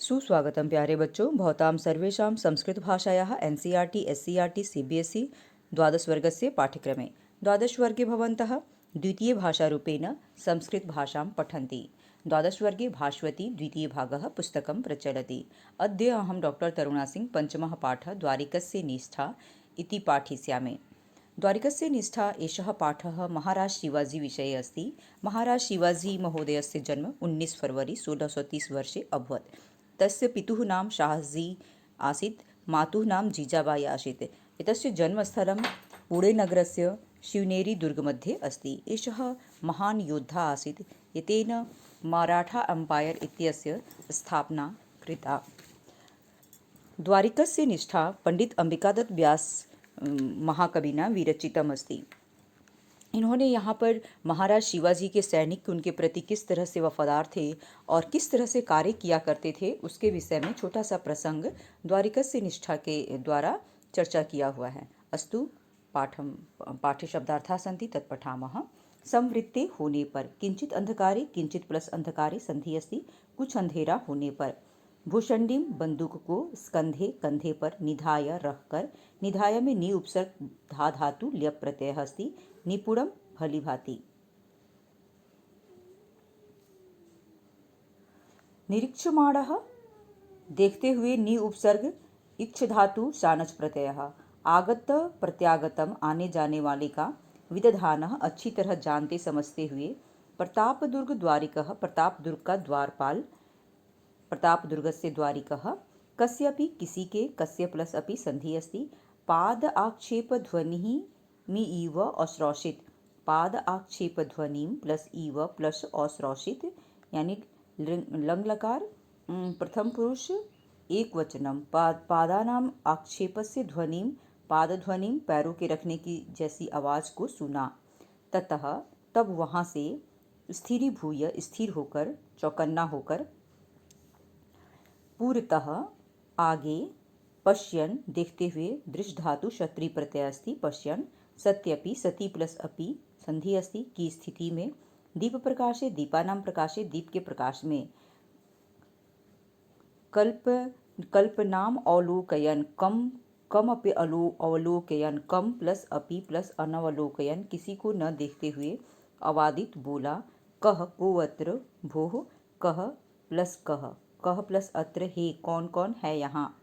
सुस्वागतम प्यारे बच्चों। भवतां सर्वेषां संस्कृतभाषायाः NCERT SCERT CBSE द्वादशवर्गस्य पाठ्यक्रमे द्वादशवर्गे भवन्तः द्वितीयभाषारूपेण संस्कृतभाषां पठन्ति। द्वादशवर्गे भाष्वती द्वितीयभागः पुस्तकं प्रचलति। अद्य अहं डॉक्टर तरुणा सिंह पञ्चमः पाठः द्वारिकस्य निष्ठा इति पाठयिष्यामि। द्वारिकस्य निष्ठा एषः पाठः महाराज शिवाजी विषये अस्ति। महाराज शिवाजी महोदयस्य जन्म 19 फरवरी 1630 वर्षे अभवत्। तस्य पितुः नाम शाहजी आसीत्, मातुः नाम जिजाबाई आसीत्। एतस्य जन्मस्थलं पुणेनगरस्य शिवनेरीदुर्गमध्ये अस्ति। एषः महान् योद्धा आसीत्। एतेन मराठा एम्पायर् इत्यस्य स्थापना कृता। द्वारिकस्य निष्ठा पंडित अंबिकादत्त व्यास महाकविना विरचितम् अस्ति। इन्होंने यहाँ पर महाराज शिवाजी के सैनिक उनके प्रति किस तरह से वफादार थे और किस तरह से कार्य किया करते थे उसके विषय में छोटा सा प्रसंग द्वारिकस्य निष्ठा के द्वारा चर्चा किया हुआ है। अस्तु पाठ्य शब्दार्थाः सन्ति तत्पठामः। संवृत्ते होने पर, किंचित अंधकारे, किंचित प्लस अंधकारे संधि अस्ति, कुछ अंधेरा होने पर। भूषण्डीम बंदूक को स्कंधे कंधे पर निधाय रखकर, निधाय में नि उपसर्ग धा धातु ल्यप प्रत्यय अस्ति, निपुणम भली भांति। निरीक्षमाणः देखते हुए नि उपसर्ग इक्ष धातु शानच प्रत्यय। आगत प्रत्यागतम आने जाने वाले का। विदधानः अच्छी तरह जानते समझते हुए। प्रताप दुर्ग द्वारिकः प्रताप दुर्ग का द्वारपाल। प्रताप दुर्गस्य द्वारिकः। कस्यापि किसी के, कस्य प्लस अपि संधि अस्ति। पाद आक्षेप ध्वनिः मि इव अश्रौषित। पाद आक्षेप ध्वनिम प्लस इव प्लस अश्रौषित यानी लंग लकार प्रथम पुरुष एक वचनम। पादानाम आक्षेपस्य ध्वनिम, पाद ध्वनिम पैरों के रखने की जैसी आवाज को सुना। ततः तब वहां से स्थिरीभूय स्थिर होकर, चौकन्ना होकर। पूर्वतः आगे, पश्यन देखते हुए, दृश धातु क्षत्रिय प्रत्यय अस्ति पश्यन। सत्यपि सती प्लस अपि संधि अस्ति की स्थिति में। दीप प्रकाशे दीपानाम प्रकाशे दीप के प्रकाश में। कल्पनाम अवलोकयन कम अपि अवलोकयन, कम प्लस अपि प्लस अनवलोकयन किसी को न देखते हुए। अवादित बोला। कह को अत्र, भोः कह प्लस कह, कह प्लस अत्र हे कौन कौन है यहाँ।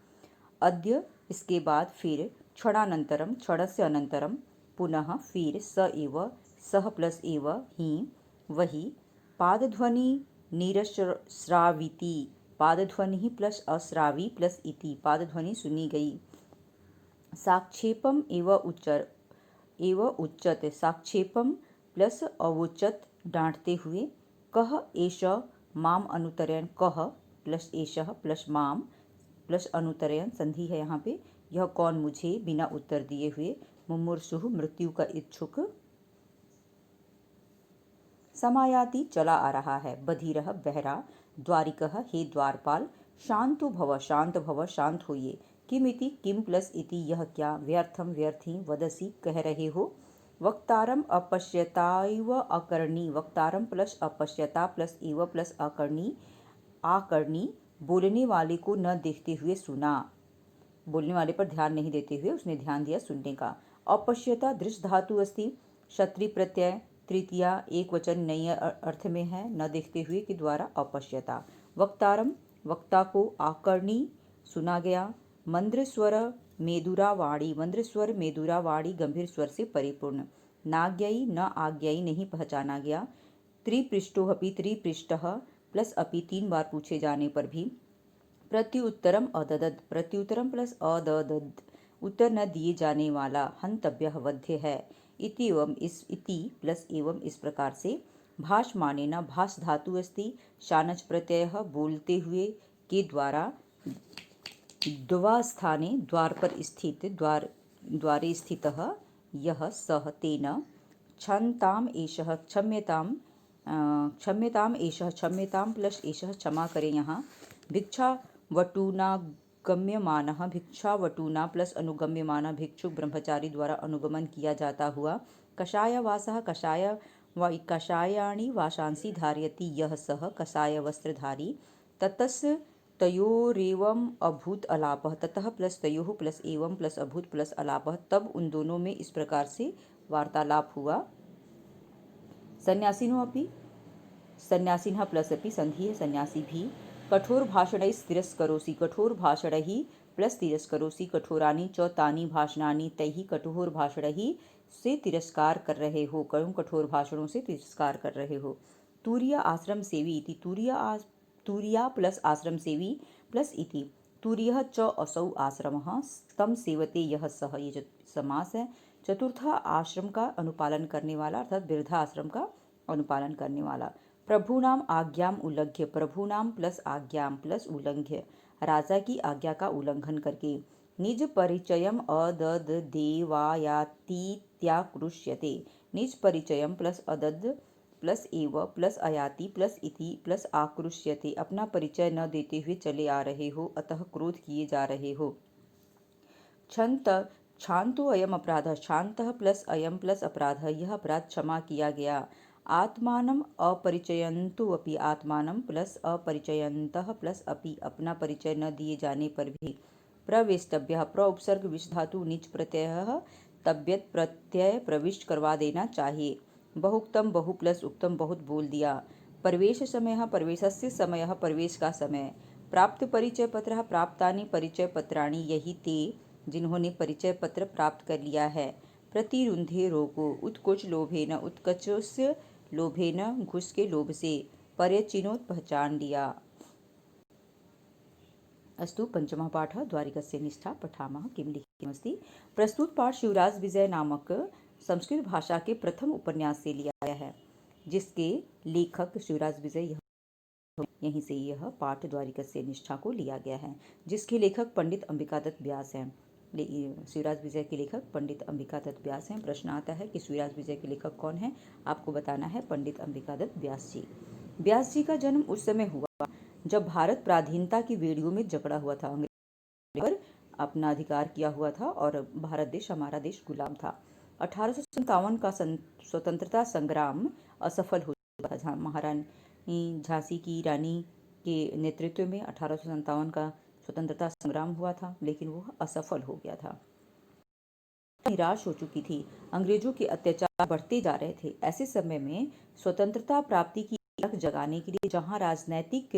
अद्य इसके बाद फिर। क्षणानंतरम क्षणस्य अनंतरम पुनः फिर। स एव सह प्लस एव ही वही। पादध्वनि निरश्राविति, पादध्वनि प्लस अश्रावी प्लस इति, पादध्वनि सुनी गई। साक्षेपम एव उच्चत, साक्षेपम प्लस अवोचत डांटते हुए। कह एष माम अनुतरयन, कह प्लस एषः प्लस माम प्लस अनुतरयन संधि है यहाँ पे। यह कौन मुझे बिना उत्तर दिए हुए। मुमुर्षुः मृत्यु का इच्छुक। समायाति चला आ रहा है। बधिरः बहरा। द्वारिकः हे द्वारपाल। शांतो भव, शांत भव, शांत होइए। किमिति किम प्लस इति यह क्या। व्यर्थम व्यर्थी वदसी कह रहे हो। वक्तारम अपश्यताइव अकर्णी, वक्तारम प्लस अपश्यता प्लस इव प्लस अकर्णी, आकर्णी बोलने वाले को न देखते हुए सुना। बोलने वाले पर ध्यान नहीं देते हुए उसने ध्यान दिया सुनने का। अपश्यता दृश धातु अस्ति, क्षत्रिय प्रत्यय, तृतीया एक वचन नई अर्थ में है, न देखते हुए के द्वारा अपश्यता। वक्तारम वक्ता को, आकर्णी सुना गया। मंद्र स्वर मेदुरावाणी, मंद्र स्वर मेदुरावाणी गंभीर स्वर से परिपूर्ण। नाज्ञयी न आज्ञाई नहीं पहचाना गया। त्रिपृष्ठो अपि, त्रिपृष्ठः प्लस अपि तीन बार पूछे जाने पर भी। प्रत्युत्तरम अददद, प्रत्युत्तरम प्लस अददद उत्तर न दिए जाने वाला। हंतव्यः वध्य है। इति एवं इस, इति प्लस एवं इस प्रकार से। भाषमाने न, भाष धातु अस्ति, शानच प्रत्ययः बोलते हुए के द्वारा। द्वास्थाने द्वार पर स्थित, द्वारे स्थितः यह सह तेन। क्षमताम एषः क्षम्यताम, क्षम्यताम एषः क्षम्यताम प्लस एषः क्षमा करें यहाँ। भिक्षावटुना गम्यमानः, भिक्षावटुना प्लस अनुगम्यमानः भिक्षुक ब्रह्मचारी द्वारा अनुगमन किया जाता हुआ। कषायवासः कषायाणि वाशांसी धारयति यह सह कषाय वस्त्रधारी। ततस् तयोरेवम् अभूत अलापः, ततः प्लस तयोः प्लस एवं प्लस अभूत प्लस अलापः, तब उन दोनों में इस प्रकार से वार्तालाप हुआ। सन्यासिनो अपि, सन्यासिनः प्लस अपि संधि है, सन्यासी भी। कठोर भाषणैः तिरस्करोसि, कठोर भाषणैः प्लस तिरस्करोसि, कठोरानि च तानि भाषणानि, तैः कठोर भाषणैः से तिरस्कार कर रहे हो, कठोर भाषणों से तिरस्कार कर रहे हो। तूर्य आश्रम सेवी इति, तूर्या प्लस आश्रम सेवी प्लस इति, तूर्यः च असौ आश्रमः, तं सेवते यह सः, ये समास है। चतुर्थ आश्रम का अनुपालन करने वाला, अर्थात वृद्धाश्रम का अनुपालन करने वाला। प्रभूनाम आज्ञाम उल्लंघ्य, प्रभुनाम प्लस आज्ञाम प्लस उल्लंघ्य, राजा की आज्ञा का उल्लंघन करके। निज परिचयम अदद देवायातीत्याकृष्यते, निज परिचयम प्लस अदद प्लस एव प्लस अयाति प्लस इति प्लस आकृष्यते, अपना परिचय न देते हुए चले आ रहे हो, अतः क्रोध किए जा रहे हो। क्षंत क्षांतो अयम अपराध, शांतः प्लस अयम प्लस अपराध, यह अपराध क्षमा किया गया। आत्मानम अपरिचयन्तु अपि, आत्मानम प्लस अपरिचयन्तः प्लस अपि, अपना परिचय न दिए जाने पर भी। प्रवेष्टव्यः, प्र उपसर्ग विष धातु निच प्रत्यय, तब्यत प्रत्यय प्रविष्ट करवा देना चाहिए। बहुक्तम, बहु प्लस उक्तम, बहुत बोल दिया। प्रवेश समय, प्रवेशस्य समय, प्रवेश का समय। प्राप्त परिचय पत्र, प्राप्तानि परिचय पत्राणि, यही ते जिन्होंने परिचय पत्र प्राप्त कर लिया है। प्रतिरुंधे रोगो, उत्कोच लोभेन, उत्कचस्य लोभेन, घुस के लोभ से। पर्यचिनोत, पहचान लिया। अस्तु पंचमः पाठः द्वारिकस्य निष्ठा पठामः। किं लिखितमस्ति। प्रस्तुत पाठ शिवराज विजय नामक संस्कृत भाषा के प्रथम उपन्यास से लिया गया है, जिसके लेखक शिवराज विजय, यहीं से यह पाठ द्वारिकस्य निष्ठा को लिया गया है, जिसके लेखक पंडित अंबिकादत्त व्यास हैं। शिवराज विजय के लेखक पंडित अंबिकादत्त व्यास हैं। प्रश्न आता है कि शिवराज विजय के लेखक कौन है, आपको बताना है पंडित अंबिकादत्त व्यास जी। व्यास जी का जन्म उस समय हुआ जब भारत प्राधीनता की बेड़ियों में जकड़ा हुआ था, अंग्रेज पर अपना अधिकार किया हुआ था और भारत देश, हमारा देश गुलाम था। 1857 का स्वतंत्रता संग्राम असफल हो चुका था। महारानी झांसी की रानी के नेतृत्व में 1857 का स्वतंत्रता संग्राम हुआ था, लेकिन वह असफल हो गया था। निराश हो चुकी थी, अंग्रेजों के अत्याचार बढ़ते जा रहे थे। ऐसे समय में स्वतंत्रता प्राप्ति की लक जगाने के लिए जहां राजनैतिक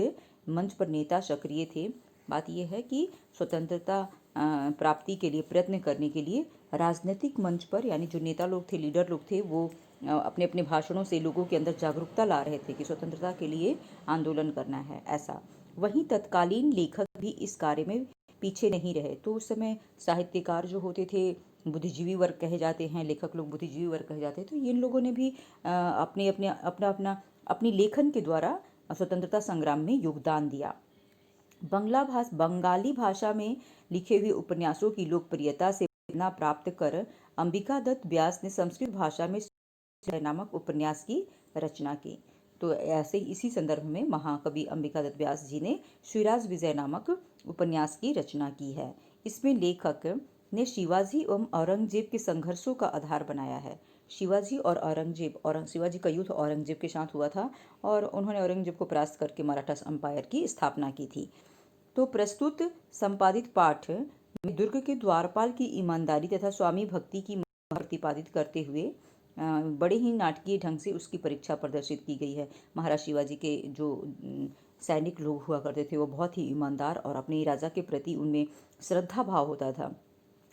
मंच पर नेता सक्रिय थे, बात यह है कि स्वतंत्रता प्राप्ति के लिए प्रयत्न करने के लिए राजनीतिक मंच पर, यानी जो नेता लोग थे, लीडर लोग थे, वो अपने अपने भाषणों से लोगों के अंदर जागरूकता ला रहे थे कि स्वतंत्रता के लिए आंदोलन करना है, ऐसा। वहीं तत्कालीन लेखक भी इस कार्य में पीछे नहीं रहे। तो उस समय साहित्यकार जो होते थे, बुद्धिजीवी वर्ग कहे जाते हैं, लेखक लोग बुद्धिजीवी वर्ग कहे जाते हैं, तो इन लोगों ने भी अपने अपने अपना अपना अपनी लेखन के द्वारा स्वतंत्रता संग्राम में योगदान दिया। बंगाली भाषा में लिखे हुए उपन्यासों की लोकप्रियता से प्रेरणा प्राप्त कर अंबिकादत्त व्यास ने संस्कृत भाषा में नामक उपन्यास की रचना की। तो ऐसे इसी संदर्भ में महाकवि अंबिकादत्त व्यास जी ने शिवराज विजय नामक उपन्यास की रचना की है। इसमें लेखक ने शिवाजी एवं औरंगजेब के संघर्षों का आधार बनाया है। शिवाजी और औरंगजेब, शिवाजी का युद्ध औरंगजेब के साथ हुआ था और उन्होंने औरंगजेब को परास्त करके मराठा एम्पायर की स्थापना की थी। तो प्रस्तुत संपादित पाठ में दुर्ग के द्वारपाल की ईमानदारी तथा स्वामी भक्ति की प्रतिपादित करते हुए बड़े ही नाटकीय ढंग से उसकी परीक्षा प्रदर्शित की गई है। महाराज शिवाजी के जो सैनिक लोग हुआ करते थे, वो बहुत ही ईमानदार और अपने राजा के प्रति उनमें श्रद्धा भाव होता था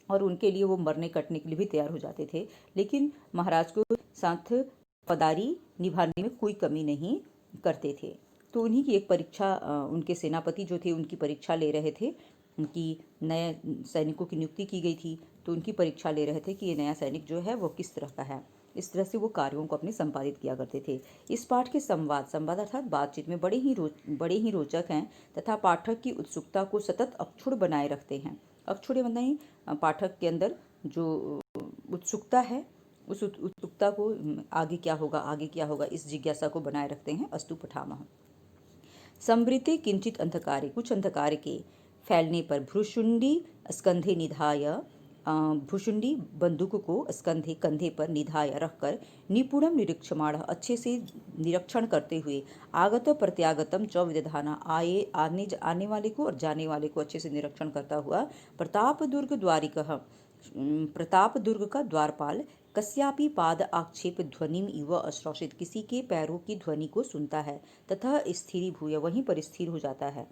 और उनके लिए वो मरने कटने के लिए भी तैयार हो जाते थे, लेकिन महाराज को साथ वफादारी निभाने में कोई कमी नहीं करते थे। तो उन्हीं की एक परीक्षा, उनके सेनापति जो थे उनकी परीक्षा ले रहे थे, उनकी नए सैनिकों की नियुक्ति की गई थी, तो उनकी परीक्षा ले रहे थे कि ये नया सैनिक जो है वो किस तरह का है। इस तरह से वो कार्यों को अपने संपादित किया करते थे। इस पाठ के संवाद अर्थात बातचीत में बड़े ही रोचक हैं तथा पाठक की उत्सुकता को सतत अक्षुण्ण बनाए रखते हैं। अक्षुण्ण मतलब पाठक के अंदर जो उत्सुकता है, उस उत्सुकता को आगे क्या होगा, इस जिज्ञासा को बनाए रखते हैं। अस्तु पठामः। संवृते किंचित अंधकारे, कुछ अंधकार के फैलने पर, भ्रुशुंडी स्कंधे निधाय भुशुंडी बंदूक को स्कंधे कंधे पर निधाय रखकर निपुणम निरीक्षमाण अच्छे से निरीक्षण करते हुए आगत प्रत्यागतम च विदधाना आने वाले को और जाने वाले को अच्छे से निरीक्षण करता हुआ प्रताप दुर्ग का द्वारपाल कस्यापि पाद आक्षेप ध्वनिम इव अश्रौषित किसी के पैरों की ध्वनि को सुनता है तथा स्थिरी भूय वहीं पर स्थिर हो जाता है,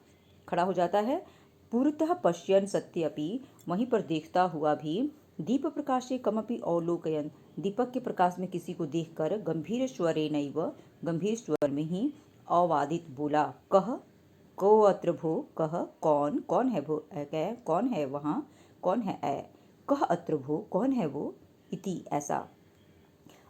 खड़ा हो जाता है। पुरतः पश्यन् सत्यपि वहीं पर देखता हुआ भी दीप प्रकाशे कमपि अवलोकयन दीपक के प्रकाश में किसी को देखकर गंभीर स्वरेणैव गंभीर स्वर में ही अवादित बोला, कह को अत्र भो, कह कौन है भो, कौन है वहाँ, कौन है ऐ, कह अत्र भो कौन है वो, इति ऐसा।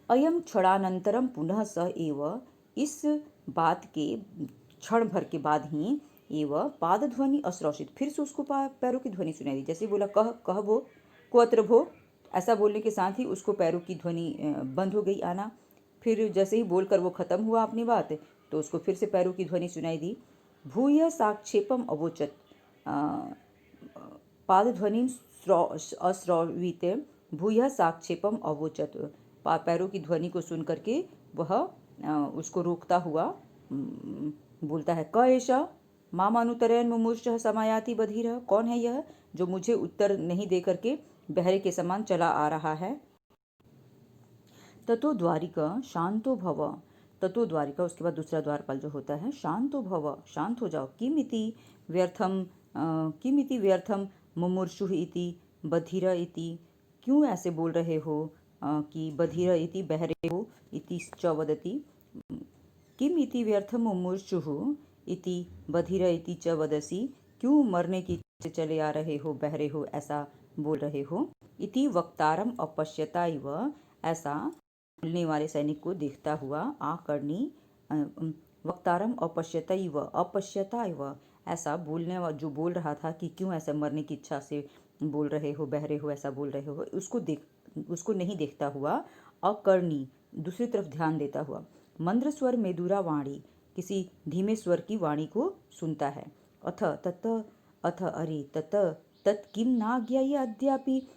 अयम क्षणानंतरम पुनः स एव इस बात के क्षण भर के बाद ही एवं पाद ध्वनि अश्रौषित फिर से उसको पैरों की ध्वनि सुनाई दी। जैसे बोला कह भो को अत्र भो, ऐसा बोलने के साथ ही उसको पैरों की ध्वनि बंद हो गई आना। फिर जैसे ही बोलकर वो खत्म हुआ अपनी बात तो उसको फिर से पैरों की ध्वनि सुनाई दी। भूय साक्षेपम अवोचत पाद ध्वनि अश्रवित भूय साक्षेपम अवोचत पैरों की ध्वनि को सुन करके वह उसको रोकता हुआ बोलता है, क ऐसा मामानुतरयन मुमूर्ष समायाति बधिर, कौन है यह जो मुझे उत्तर नहीं दे करके बहरे के समान चला आ रहा है। ततो द्वारिका शांतो भव, ततो द्वारिका उसके बाद दूसरा द्वारपाल जो होता है, शांतो भव शांत हो जाओ, किमिति व्यर्थम मुमूर्षु इति बधिर इति क्यों ऐसे बोल रहे हो कि बधिर इति बहरे हो इति च वदति, किम इति व्यर्थम मुमूर्षुः इति बधिर इति च वदसि क्यों मरने की से चले आ रहे हो, बहरे हो, ऐसा बोल रहे हो। इति वक्तारम अपश्यता इव ऐसा बोलने वाले सैनिक को देखता हुआ आकर्णी वक्तारम अपश्यता इव ऐसा बोलने वाला जो बोल रहा था कि क्यों ऐसा मरने की इच्छा से बोल रहे हो, बहरे हो, ऐसा बोल रहे हो, उसको नहीं देखता हुआ अकर्णी दूसरी तरफ ध्यान देता हुआ मंद्र स्वर मेदुरा वाणी किसी धीमे स्वर की वाणी को सुनता है। अथ अरे तत् किम नाज्ञाय अद्यापि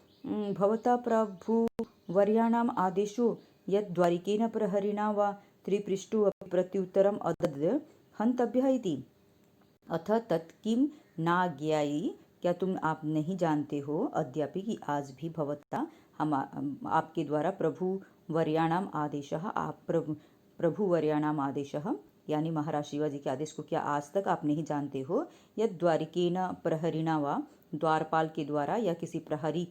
भवता प्रभु वर्याणाम आदेशो यद् द्वारिकेन प्रहरिणा वा त्रिपृष्ठो अपि प्रत्युत्तरम अदद हंतव्यः इति। अथ तत् किम नाज्ञाय क्या तुम आप नहीं जानते हो अद्यापि कि आज भी भवता हम आपके द्वारा प्रभु वर्याणाम आदेशः आप प्रभु वर्याणाम आदेशः यानी महाराज शिवाजी के आदेश को क्या आज तक आप नहीं जानते हो। यद द्वारिकेन प्रहरिणा वा द्वारपाल के द्वारा या किसी प्रहरी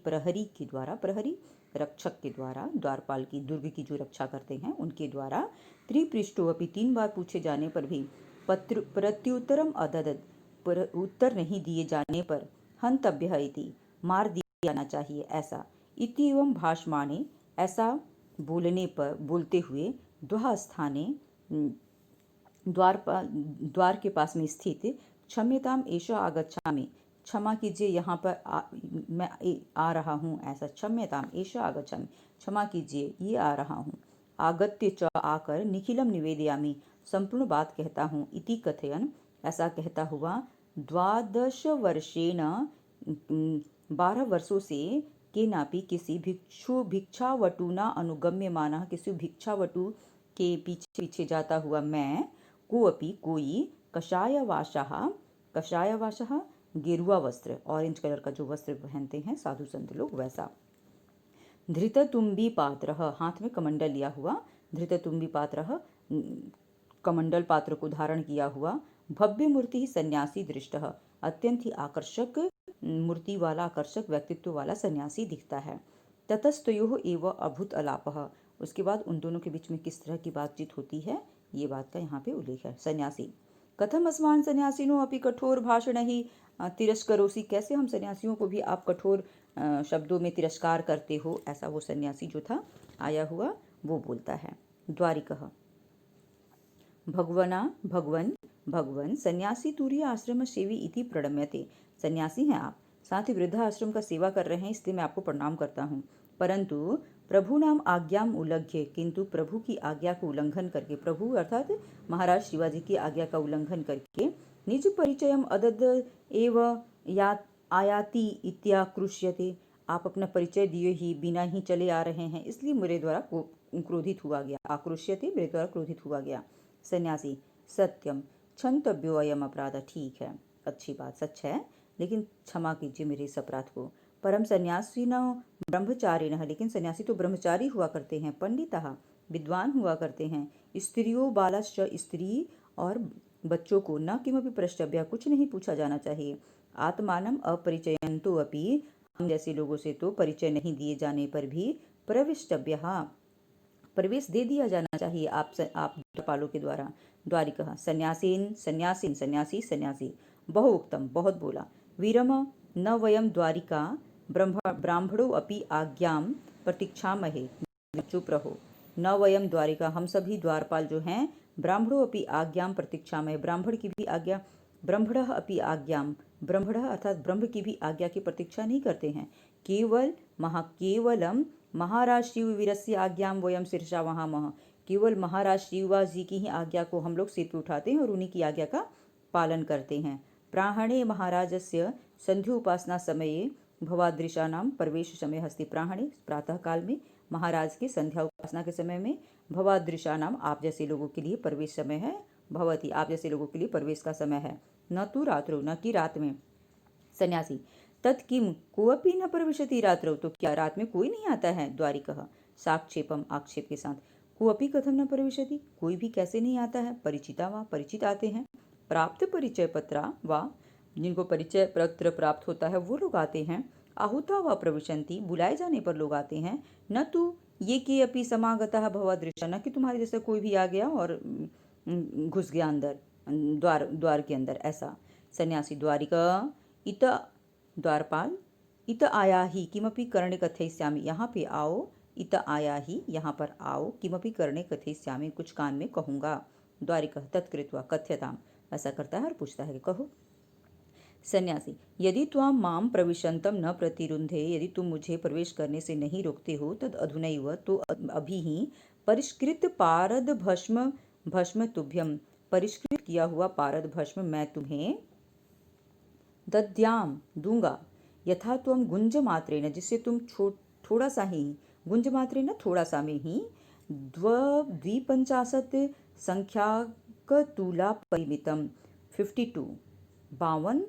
के द्वारा, प्रहरी रक्षक के द्वारा, द्वारपाल की दुर्ग की जो रक्षा करते हैं उनके द्वारा त्रिपृष्ठो अपि 3 बार पूछे जाने पर भी प्रत्युत्तरम अददत पर उत्तर नहीं दिए जाने पर हंतव्य इति मार दिया जाना चाहिए ऐसा। इति एवं भाषमाणे ऐसा बोलते हुए द्वः स्थाने द्वार के पास में स्थित क्षम्यताम एषा आगच्छामि क्षमा कीजिए यहाँ पर मैं आ रहा हूँ ऐसा। क्षम्यताम एषा आगच्छामि क्षमा कीजिए ये आ रहा हूँ। आगत्य च आकर निखिलम निवेदयामि संपूर्ण बात कहता हूँ। इति कथयन ऐसा कहता हुआ 12 वर्षेण 12 वर्षों से केनापि किसी भिक्षावटुना अनुगम्यमानः किसी भिक्षावटु के पीछे जाता हुआ मैं कोअपि कोई कषायवासः गेरुआ वस्त्र ऑरेंज कलर का जो वस्त्र पहनते हैं साधु संत लोग वैसा। धृततुंबी पात्रः हाथ में कमंडल लिया हुआ, धृततुंबी पात्रः कमंडल पात्र को धारण किया हुआ। भव्य मूर्ति ही सन्यासी दृष्टः अत्यंत ही आकर्षक मूर्ति वाला आकर्षक व्यक्तित्व वाला सन्यासी दिखता है। ततस्तयोः एव अभूत अलापः उसके बाद उन दोनों के बीच में किस तरह की बातचीत होती है ये बात का यहाँ पे उल्लेख है। सन्यासी कथम अस्मान् सन्यासिनो अपि कठोर भाषण ही तिरस्करोसि कैसे हम सन्यासियों को भी आप कठोर शब्दों में तिरस्कार करते हो, ऐसा वो सन्यासी जो था आया हुआ वो बोलता है। द्वारिकः भगवन सन्यासी तुरीय आश्रम सेवी इति प्रणम्यते सन्यासी हैं आप, साथ ही वृद्धा आश्रम का सेवा कर रहे हैं इसलिए मैं आपको प्रणाम करता हूँ। परंतु प्रभु नाम आज्ञाम उल्लंघ्य किंतु प्रभु की आज्ञा को उल्लंघन करके, प्रभु अर्थात महाराज शिवाजी की आज्ञा का उल्लंघन करके निज परिचयम अदद एव आयाति इत्याकृष्यते आप अपना परिचय दिए ही बिना ही चले आ रहे हैं, इसलिए मेरे द्वारा क्रोधित हुआ गया। आक्रोश्यते, मेरे द्वारा क्रोधित हुआ गया। सन्यासी सत्यम क्षंतव्यो अयम अपराध, ठीक है, अच्छी बात, सच है, लेकिन क्षमा कीजिए मेरे इस अपराध को। परम सन्यासी न ब्रह्मचारिण, लेकिन सन्यासी तो ब्रह्मचारी हुआ करते हैं। पंडितः, विद्वान हुआ करते हैं। स्त्रियो बालश्च, स्त्री और बच्चों को न किमपि प्रष्टव्य, कुछ नहीं पूछा जाना चाहिए। आत्मानम अपरिचयंतो अपि, हम जैसे लोगों से तो परिचय नहीं दिए जाने पर भी प्रविष्टव्य, प्रवेश दे दिया जाना चाहिए आप द्वारपालों के द्वारा। द्वारिकः सन्यासीन, सन्यासीन, सन्यासी, सन्यासी। बहु उक्तम, बहुत बोला। वीरम न वयम द्वारिका ब्राह्मणों अपि आज्ञां प्रतीक्षामहे, चुप रहो। न वयम द्वारिका, हम सभी द्वारपाल जो हैं, ब्राह्मणों अपि आज्ञां प्रतीक्षामहे, ब्राह्मण की भी आज्ञा, ब्रह्मणः अपि आज्ञां, ब्रह्मणः अर्थात ब्रह्म की भी आज्ञा की प्रतीक्षा नहीं करते हैं। केवलम महाराष्ट्रीयवीरस्य आज्ञां वयम शीर्षा वहामः, केवल महाराष्ट्रीयुवा जी की ही आज्ञा को हम लोग सिर पे उठाते हैं और उन्हीं की आज्ञा का पालन करते हैं। प्राहणे महाराजस्य संध्योपासना समये भवादृशानां प्रवेश समय अस्ति, प्राहणे प्रातः काल में, महाराज की संध्या उपासना के समय में, भवादृशानाम आप जैसे लोगों के लिए प्रवेश समय है, भवती आप जैसे लोगों के लिए प्रवेश का समय है, न तो रात्रो, न कि रात में। सन्यासी तत्किम कोअपि न प्रविशति रात्रौ, तो क्या रात में कोई नहीं आता है। द्वारिकः साक्षेपम, आक्षेप के साथ। कोअपि कथम न प्रविशति, कोई भी कैसे नहीं आता है। परिचिता वा, परिचित आते हैं। प्राप्त परिचय पत्रा वा, जिनको परिचय पत्र प्राप्त होता है वो लोग आते हैं। आहुता वा प्रविशन्ति, बुलाए जाने पर लोग आते हैं। न तो ये कि अपि समागतः भवदृशा, न कि तुम्हारे जैसा कोई भी आ गया और घुस गया अंदर, द्वार के अंदर, ऐसा। सन्यासी द्वारिका इत, द्वारपाल इत आया ही किमपि करणे कथयिष्यामि, यहाँ पे आओ, इत आया ही, यहाँ पर आओ, किमपि करणे कथयिष्यामि, कुछ कान में कहूँगा। द्वारिका तत्कृत्वा कथ्यताम, ऐसा करता है और पूछता है कि कहो। सन्यासी यदि त्वां माम प्रविशंतम न प्रतिरुंधे, यदि तुम मुझे प्रवेश करने से नहीं रोकते हो, तद अधुनैव, तो अभी ही, परिष्कृत पारद भस्म तुभ्यम, परिष्कृत किया हुआ पारद भस्म मैं तुम्हें दद्याम, दूंगा। यथा त्वं गुंज मात्रेण, जिससे तुम थोड़ा सा ही, गुंज मात्रेण थोड़ा सा में ही, 52 संख्याक तुला परिमितम, 52 52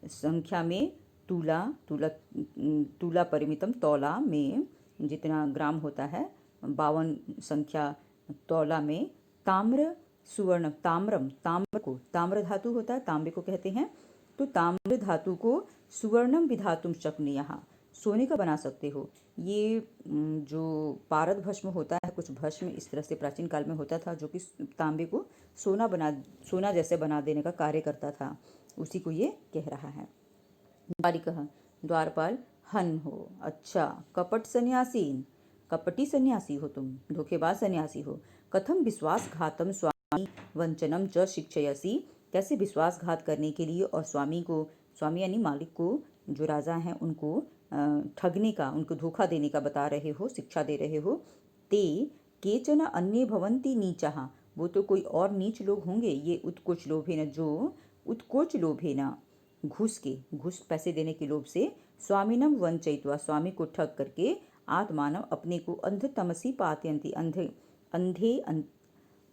संख्या में, तुला परिमितम, तौला में जितना ग्राम होता है, 52 संख्या तौला में, ताम्र सुवर्ण, ताम्र को, ताम्र धातु होता है, तांबे को कहते हैं, तो ताम्र धातु को सुवर्णम विधातुम शक्नुयः, सोने का बना सकते हो। ये जो पारद भस्म होता है, कुछ भस्म इस तरह से प्राचीन काल में होता था जो कि तांबे को सोना जैसे बना देने का कार्य करता था, उसी को ये कह रहा है। द्वारिकः द्वारपाल हन हो, अच्छा, कपट सन्यासीन, कपटी सन्यासी हो तुम, धोखेबाज सन्यासी हो। कथम विश्वासघातम स्वामी वंचनम च शिक्षयसी, कैसे विश्वासघात करने के लिए और स्वामी यानी मालिक को, जो राजा हैं उनको ठगने का, उनको धोखा देने का बता रहे हो, शिक्षा दे रहे हो। ते केचन अन्ये भवन्ति नीचाः, वो तो कोई और नीच लोग होंगे, ये उत्कोच लोभेन, जो उत्कोच लोभेन, घूस पैसे देने के लोभ से, स्वामिनम वंचयित्वा, स्वामी को ठग करके, आत्मानम अपने को, अंधतमसी पातयन्ति,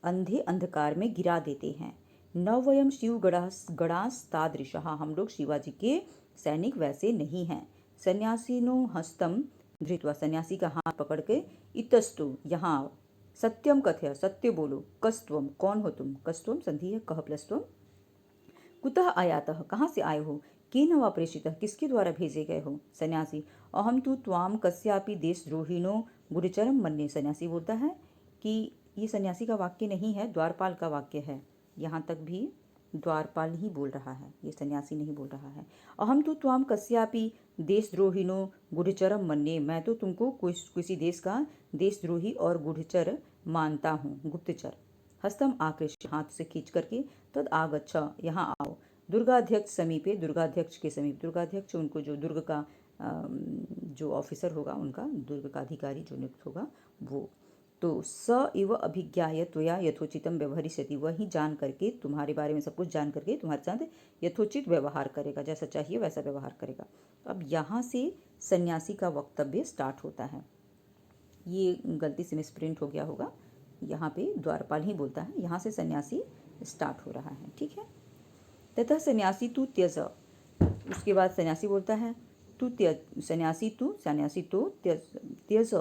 अंधे अंधकार में गिरा देते हैं। न वयम शिव गणास्तादृशः, हम लोग शिवाजी के सैनिक वैसे नहीं हैं। सन्यासिनो हस्तम धृत्वा, सन्यासी का हाथ पकड़ के, इतस्तु यहाँ आओ, सत्यम कथय, सत्य बोलो, कस्त्वम कौन हो तुम, कस्त्वम संधि है कह प्लस त्वम, कुतः आयातः कहाँ से आए हो, केन वा प्रेषितः किसके द्वारा भेजे गए हो। सन्यासी अहम तु त्वाम कस्यापि देशद्रोहिणो गुरुचरम मन्ये, सन्यासी बोलता है कि ये सन्यासी का वाक्य नहीं है, द्वारपाल का वाक्य है, यहाँ तक भी द्वारपाल ही बोल रहा है, ये सन्यासी नहीं बोल रहा है। अहम तो त्वाम कस्यापि देशद्रोहिणो गुढ़चरम मन्ये, मैं तो तुमको किसी देश का देशद्रोही और गुढ़चर मानता हूँ, गुप्तचर। हस्तम आकृष्य, हाथ से खींच करके, तद आगच्छ, यहाँ आओ। दुर्गाध्यक्ष समीपे, दुर्गाध्यक्ष के समीप, दुर्गाध्यक्ष उनको जो दुर्ग का जो ऑफिसर होगा उनका, दुर्ग का अधिकारी जो नियुक्त होगा वो। तो स इव अभिज्ञाय त्वया यथोचितम व्यवहरिष्यति, वही जान करके, तुम्हारे बारे में सब कुछ जान करके तुम्हारे साथ यथोचित व्यवहार करेगा, जैसा चाहिए वैसा व्यवहार करेगा। अब यहाँ से सन्यासी का वक्तव्य स्टार्ट होता है। ये गलती से मिसप्रिंट हो गया होगा, यहाँ पे द्वारपाल ही बोलता है, यहाँ से सन्यासी स्टार्ट हो रहा है, ठीक है। तथा सन्यासी तू त्यज, उसके बाद सन्यासी बोलता है तू त्यज, सन्यासी तो त्यज,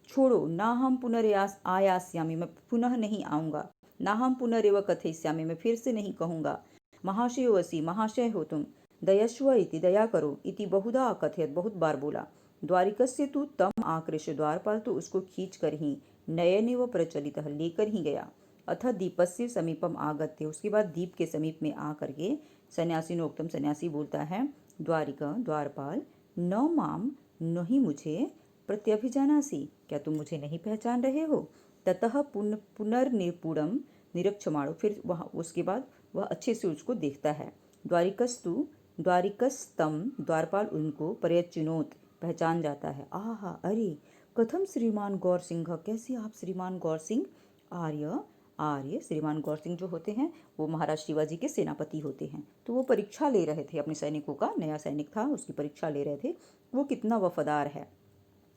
छोड़ो, ना हम पुनर्यास आयास्यामि, मैं पुनः नहीं आऊँगा, ना हम पुनरेव कथयिष्यामि, मैं फिर से नहीं कहूँगा, महाशयो असि, महाशय हो तुम, दयस्व इति, दया करो, इति बहुधा अकथयत, बहुत बार बोला, द्वारिकस्य तु तम आकृष्य, द्वारपाल तो उसको खींच कर ही, नयनेव प्रचलितः, लेकर ही गया, अथ दीपस्य समीपम आगत्य, उसके बाद दीप के समीप में आ करके सन्यासिनोक्तम, सन्यासी बोलता है, द्वारिका, द्वारपाल, न माम, नहीं मुझे, प्रत्यभिजानासि, क्या तुम मुझे नहीं पहचान रहे हो, ततः पुनर्निपुणम निरक्षमाणो, फिर वह उसके बाद वह अच्छे से उसको देखता है, द्वारिकस्तु, द्वारिकस्तम, द्वारपाल उनको, पर्यचिनोत, पहचान जाता है, आहा अरे, कथम श्रीमान गौर सिंह, कैसे आप श्रीमान गौर सिंह, आर्य, आर्य, श्रीमान गौर सिंह जो होते हैं वो महाराज शिवाजी के सेनापति होते हैं, तो वो परीक्षा ले रहे थे अपने सैनिकों का, नया सैनिक था उसकी परीक्षा ले रहे थे, वो कितना वफादार है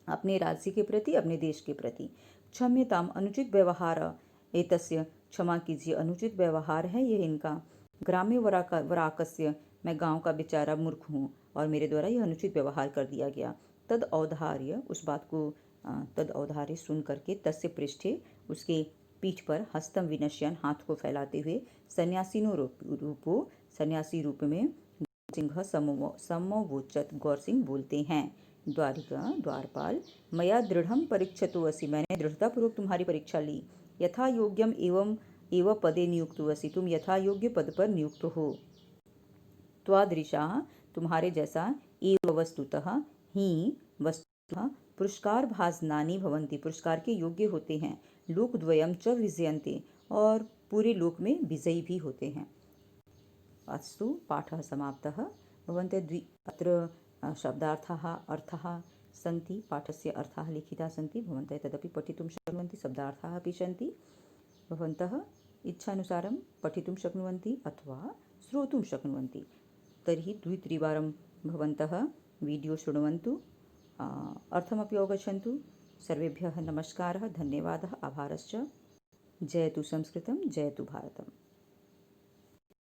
अपने राज्य के प्रति, अपने देश के प्रति। क्षम्यताम, अनुचित व्यवहार एतस्य, क्षमा कीजिए, अनुचित व्यवहार है ये इनका, ग्राम्य वराकस्य, मैं गांव का बेचारा मूर्ख हूँ और मेरे द्वारा यह अनुचित व्यवहार कर दिया गया, तद औदार्य, उस बात को तद औदार्य सुन करके, तस्य पृष्ठे, उसके पीठ पर, हस्तम विनश्यन, हाथ को फैलाते हुए, सन्यासिनो रूपो, सन्यासी रूप में, सिंह समवोचत, गौर सिंह बोलते हैं, द्वारिका, द्वारपाल, मया दृढ़म परीक्षतो असि, मैंने दृढ़तापूर्वक तुम्हारी परीक्षा ली, यथा योग्यम एवं एव पदे नियुक्त असि, तुम यथा योग्य पद पर नियुक्त हो, त्वादृशा, तुम्हारे जैसा, एव वस्तुतः, ही वस्तुतः, पुरस्कार भाजनानि भवन्ति, पुरस्कार के योग्य होते हैं, लोकद्वयम च विजयन्ते, और पूरे लोक में विजयी भी होते हैं। अस्तु, पाठः समाप्तः। भवन्तः अत्र शब्दार्थाः अर्थाः सन्ति, पाठस्य अर्थाः लिखिताः सन्ति, भवन्तः तदपि पठितुं शक्नुवन्ति, शब्दार्थाः अपि सन्ति, भवन्तः इच्छानुसारं पठितुं शक्नुवन्ति अथवा श्रोतुं शक्नुवन्ति। तर्हि द्वित्रिवारं भवन्तः वीडियो शृण्वन्तु, अर्थमपि अवगच्छन्तु। सर्वेभ्यः नमस्कारः, धन्यवादः, आभारश्च। जयतु संस्कृतं, जयतु भारतम्।